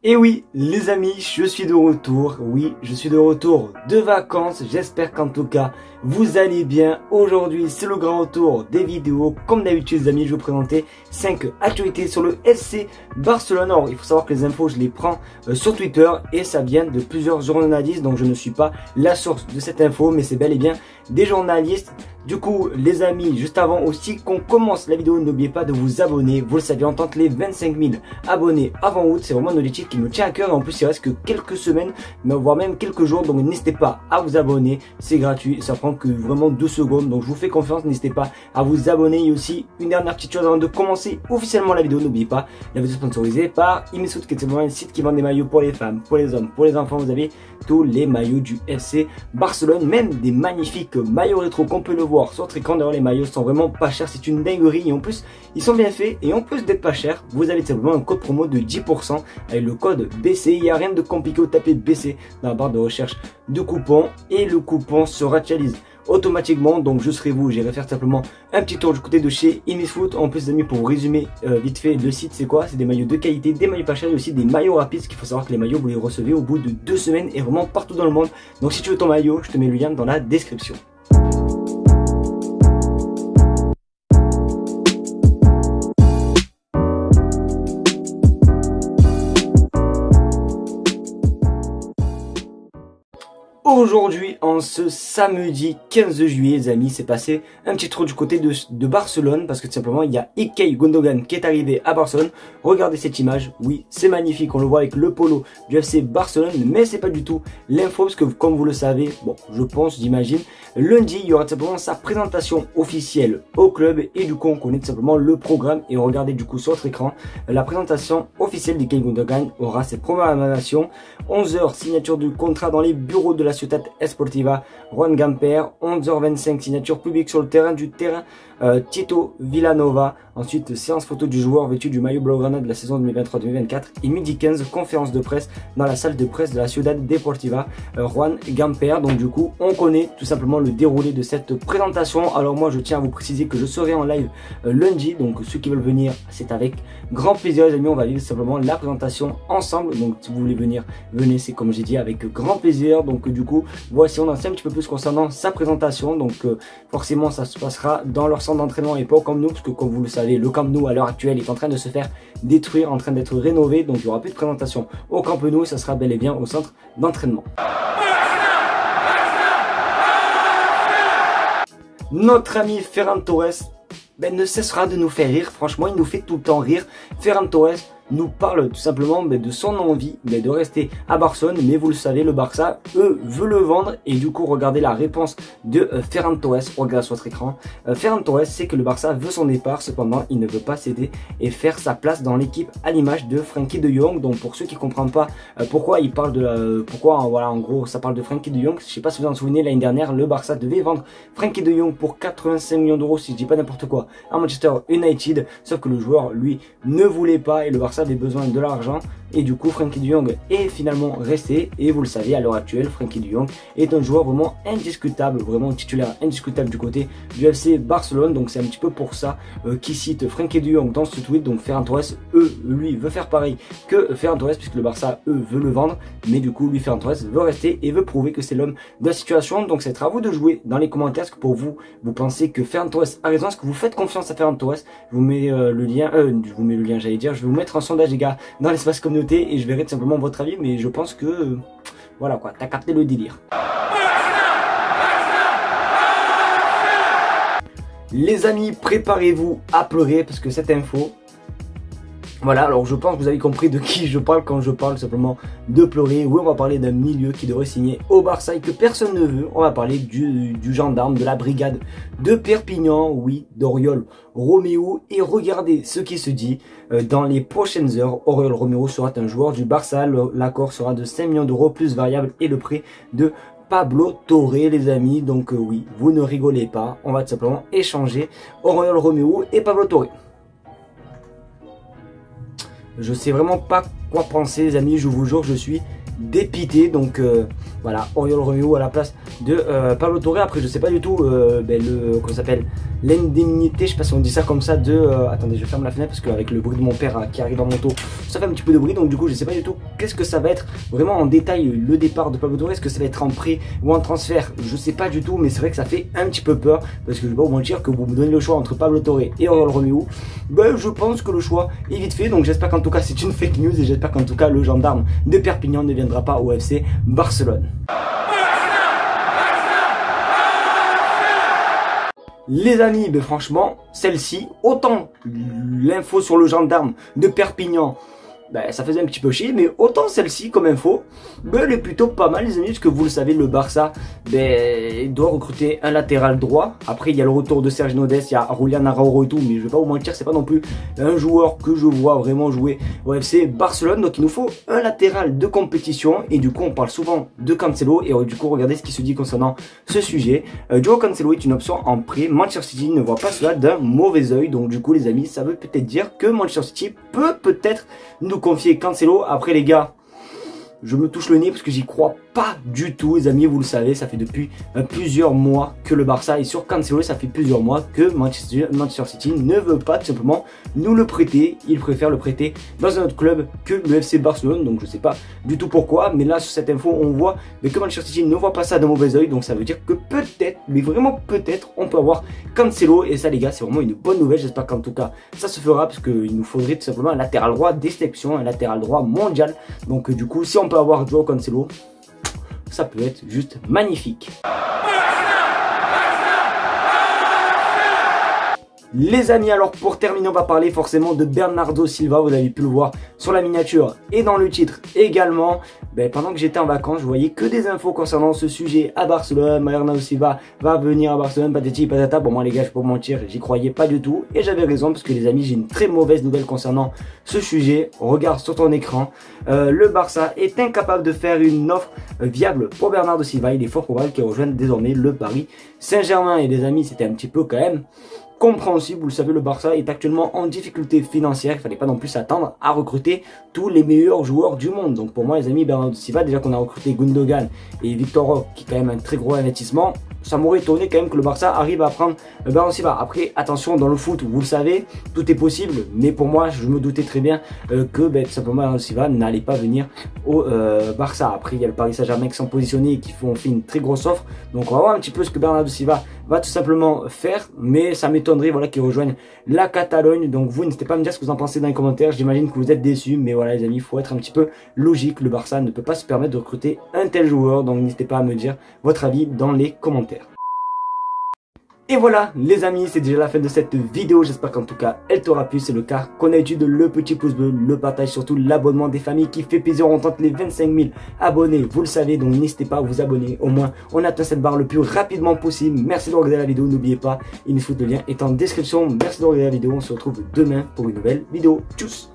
Et oui, les amis, je suis de retour. Oui, je suis de retour de vacances. J'espère qu'en tout cas, vous allez bien. Aujourd'hui, c'est le grand retour des vidéos. Comme d'habitude, les amis, je vais vous présenter 5 actualités sur le FC Barcelone. Alors, il faut savoir que les infos, je les prends sur Twitter et ça vient de plusieurs journalistes. Donc, je ne suis pas la source de cette info, mais c'est bel et bien des journalistes. Du coup, les amis, juste avant aussi qu'on commence la vidéo, n'oubliez pas de vous abonner. Vous le savez, on tente les 25 000 abonnés avant août. C'est vraiment un objectif qui me tient à cœur. Et en plus, il reste que quelques semaines, voire même quelques jours. Donc, n'hésitez pas à vous abonner. C'est gratuit. Ça prend que vraiment 2 secondes. Donc, je vous fais confiance. N'hésitez pas à vous abonner. Et aussi, une dernière petite chose avant de commencer officiellement la vidéo. N'oubliez pas, la vidéo sponsorisée par Imisfoot, qui est simplement un site qui vend des maillots pour les femmes, pour les hommes, pour les enfants. Vous avez tous les maillots du FC Barcelone. Même des magnifiques maillots rétro qu'on peut le voir sur votre écran. D'ailleurs, les maillots sont vraiment pas chers, c'est une dinguerie et en plus ils sont bien faits. Et en plus d'être pas chers, vous avez simplement un code promo de 10% avec le code BC. Il n'y a rien de compliqué, vous tapez BC dans la barre de recherche de coupons et le coupon se actualise automatiquement. Donc je serai vous, j'irai faire simplement un petit tour du côté de chez Imisfoot. En plus, les amis, pour vous résumer vite fait le site, c'est quoi? C'est des maillots de qualité, des maillots pas chers et aussi des maillots rapides. Ce qu'il faut savoir que les maillots, vous les recevez au bout de 2 semaines et vraiment partout dans le monde. Donc si tu veux ton maillot, je te mets le lien dans la description. Aujourd'hui, en ce samedi 15 juillet, les amis, c'est passé un petit tour du côté de Barcelone parce que tout simplement, il y a Ilkay Gundogan qui est arrivé à Barcelone. Regardez cette image, oui, c'est magnifique, on le voit avec le polo du FC Barcelone, mais c'est pas du tout l'info parce que comme vous le savez, bon, je pense, j'imagine, lundi, il y aura tout simplement sa présentation officielle au club et du coup, on connaît tout simplement le programme et regardez du coup sur votre écran, la présentation officielle d'Ilkay Gundogan aura ses premières émanations, 11 h, signature du contrat dans les bureaux de la Ciutat Esportiva Juan Gamper, 11 h 25, signature publique sur le terrain Tito Villanova. Ensuite, séance photo du joueur vêtu du maillot blaugrana de la saison 2023-2024 et midi 15, conférence de presse dans la salle de presse de la Ciudad Deportiva Juan Gamper. Donc du coup, on connaît tout simplement le déroulé de cette présentation. Alors moi, je tiens à vous préciser que je serai en live lundi, donc ceux qui veulent venir, c'est avec grand plaisir les amis. On va vivre simplement la présentation ensemble. Donc si vous voulez venir, venez, c'est comme j'ai dit, avec grand plaisir. Donc du coup, voici on en sait un petit peu plus concernant sa présentation. Donc forcément, ça se passera dans leur centre d'entraînement et pas comme nous, parce que comme vous le savez, le Camp Nou à l'heure actuelle est en train de se faire détruire, en train d'être rénové, donc il n'y aura plus de présentation au Camp Nou, ça sera bel et bien au centre d'entraînement. Notre ami Ferran Torres ne cessera de nous faire rire, franchement il nous fait tout le temps rire. Ferran Torres nous parle tout simplement de son envie de rester à Barcelone, mais vous le savez, le Barça, eux, veut le vendre et du coup, regardez la réponse de Ferran Torres, regardez sur votre écran. Ferran Torres sait que le Barça veut son départ, cependant, il ne veut pas céder et faire sa place dans l'équipe à l'image de Frenkie de Jong. Donc pour ceux qui ne comprennent pas pourquoi il parle de voilà, en gros, ça parle de Frenkie de Jong. Je sais pas si vous en souvenez, l'année dernière, le Barça devait vendre Frenkie de Jong pour 85 millions d'euros, si je dis pas n'importe quoi, à Manchester United, sauf que le joueur, lui, ne voulait pas et le Barça avait besoin de l'argent et du coup Frenkie de Jong est finalement resté et vous le savez, à l'heure actuelle, Frenkie de Jong est un joueur vraiment indiscutable, vraiment titulaire indiscutable du côté du FC Barcelone. Donc c'est un petit peu pour ça qu'il cite Frenkie de Jong dans ce tweet. Donc Ferran Torres, lui veut faire pareil que Ferran Torres puisque le Barça veut le vendre, mais du coup lui Ferran Torres veut rester et veut prouver que c'est l'homme de la situation. Donc c'est à vous de jouer dans les commentaires. Est-ce que pour vous pensez que Ferran Torres a raison? Est-ce que vous faites confiance à Ferran Torres? Je vous mets le lien, j'allais dire, je vais vous mettre un sondage les gars dans l'espace communauté et je verrai tout simplement votre avis, mais je pense que voilà quoi, t'as capté le délire. Les amis, préparez-vous à pleurer parce que cette info, voilà, alors je pense que vous avez compris de qui je parle quand je parle simplement de pleurer. Oui, on va parler d'un milieu qui devrait signer au Barça et que personne ne veut. On va parler du gendarme, de la brigade de Perpignan, oui, d'Oriol Romeu. Et regardez ce qui se dit dans les prochaines heures. Oriol Romeu sera un joueur du Barça. L'accord sera de 5 millions d'euros plus variable et le prêt de Pablo Torre, les amis. Donc oui, vous ne rigolez pas. On va tout simplement échanger Oriol Romeu et Pablo Torre. Je sais vraiment pas quoi penser les amis, je vous jure, je suis dépité. Donc voilà, Oriol Romeu à la place de Pablo Torre. Après je sais pas du tout comment ça s'appelle, l'indemnité, je sais pas si on dit ça comme ça, de attendez, je ferme la fenêtre parce qu'avec le bruit de mon père qui arrive en moto, ça fait un petit peu de bruit. Donc du coup je sais pas du tout qu'est-ce que ça va être vraiment en détail le départ de Pablo Torre. Est-ce que ça va être en prêt ou en transfert? Je sais pas du tout, mais c'est vrai que ça fait un petit peu peur, parce que je vais pas vous mentir que vous me donnez le choix entre Pablo Torre et Oriol Romeu, je pense que le choix est vite fait. Donc j'espère qu'en tout cas c'est une fake news, et j'espère qu'en tout cas le gendarme de Perpignan ne viendra pas au FC Barcelone. Les amis, franchement, celle-ci, autant l'info sur le gendarme de Perpignan, ça faisait un petit peu chier, mais autant celle-ci comme info, elle est plutôt pas mal les amis, parce que vous le savez, le Barça doit recruter un latéral droit. Après il y a le retour de Serge Nodès, il y a Julián Araujo et tout, mais je vais pas vous mentir, c'est pas non plus un joueur que je vois vraiment jouer au FC Barcelone. Donc il nous faut un latéral de compétition, et du coup on parle souvent de Cancelo, et du coup regardez ce qui se dit concernant ce sujet. Joao Cancelo est une option en prêt, Manchester City ne voit pas cela d'un mauvais oeil. Donc du coup les amis, ça veut peut-être dire que Manchester City peut peut-être nous confier Cancelo. Après les gars, je me touche le nez parce que j'y crois pas du tout les amis, vous le savez, ça fait depuis plusieurs mois que le Barça est sur Cancelo, ça fait plusieurs mois que Manchester City ne veut pas tout simplement nous le prêter. Il préfère le prêter dans un autre club que le FC Barcelone. Donc je sais pas du tout pourquoi, mais là sur cette info on voit que Manchester City ne voit pas ça d'un mauvais oeil. Donc ça veut dire que peut-être, mais vraiment peut-être, on peut avoir Cancelo, et ça les gars c'est vraiment une bonne nouvelle. J'espère qu'en tout cas ça se fera, parce qu'il nous faudrait tout simplement un latéral droit d'exception, un latéral droit mondial. Donc du coup si on peut avoir Joao Cancelo, ça peut être juste magnifique. Les amis, alors pour terminer on va parler forcément de Bernardo Silva. Vous avez pu le voir sur la miniature et dans le titre également. Pendant que j'étais en vacances, je voyais que des infos concernant ce sujet à Barcelone. Bernardo Silva va venir à Barcelone, patati patata. Bon moi les gars, je peux pas vous mentir, j'y croyais pas du tout, et j'avais raison, parce que les amis, j'ai une très mauvaise nouvelle concernant ce sujet. Regarde sur ton écran, le Barça est incapable de faire une offre viable pour Bernardo Silva. Il est fort probable qu'il rejoigne désormais le Paris Saint-Germain. Et les amis, c'était un petit peu quand même compréhensible. Vous le savez, le Barça est actuellement en difficulté financière. Il fallait pas non plus s'attendre à recruter tous les meilleurs joueurs du monde. Donc pour moi les amis, Bernardo Silva, déjà qu'on a recruté Gundogan et Victor Roque, qui est quand même un très gros investissement, ça m'aurait étonné quand même que le Barça arrive à prendre Bernardo Silva. Après attention, dans le foot vous le savez, tout est possible, mais pour moi je me doutais très bien que tout simplement Bernardo Silva n'allait pas venir au Barça. Après il y a le Paris Saint-Germain qui sont positionnés et qui font fait une très grosse offre. Donc on va voir un petit peu ce que Bernardo Silva va tout simplement faire, mais ça m'étonnerait voilà qu'il rejoigne la Catalogne. Donc vous n'hésitez pas à me dire ce que vous en pensez dans les commentaires. J'imagine que vous êtes déçus, mais voilà les amis, il faut être un petit peu logique. Le Barça ne peut pas se permettre de recruter un tel joueur, donc n'hésitez pas à me dire votre avis dans les commentaires. Et voilà les amis, c'est déjà la fin de cette vidéo. J'espère qu'en tout cas elle t'aura plu. C'est le cas, qu'on a eu le petit pouce bleu, le partage, surtout l'abonnement des familles qui fait plaisir. On tente les 25 000 abonnés, vous le savez, donc n'hésitez pas à vous abonner. Au moins on atteint cette barre le plus rapidement possible. Merci de regarder la vidéo, n'oubliez pas, le lien est en description. Merci de regarder la vidéo, on se retrouve demain pour une nouvelle vidéo. Tchuss.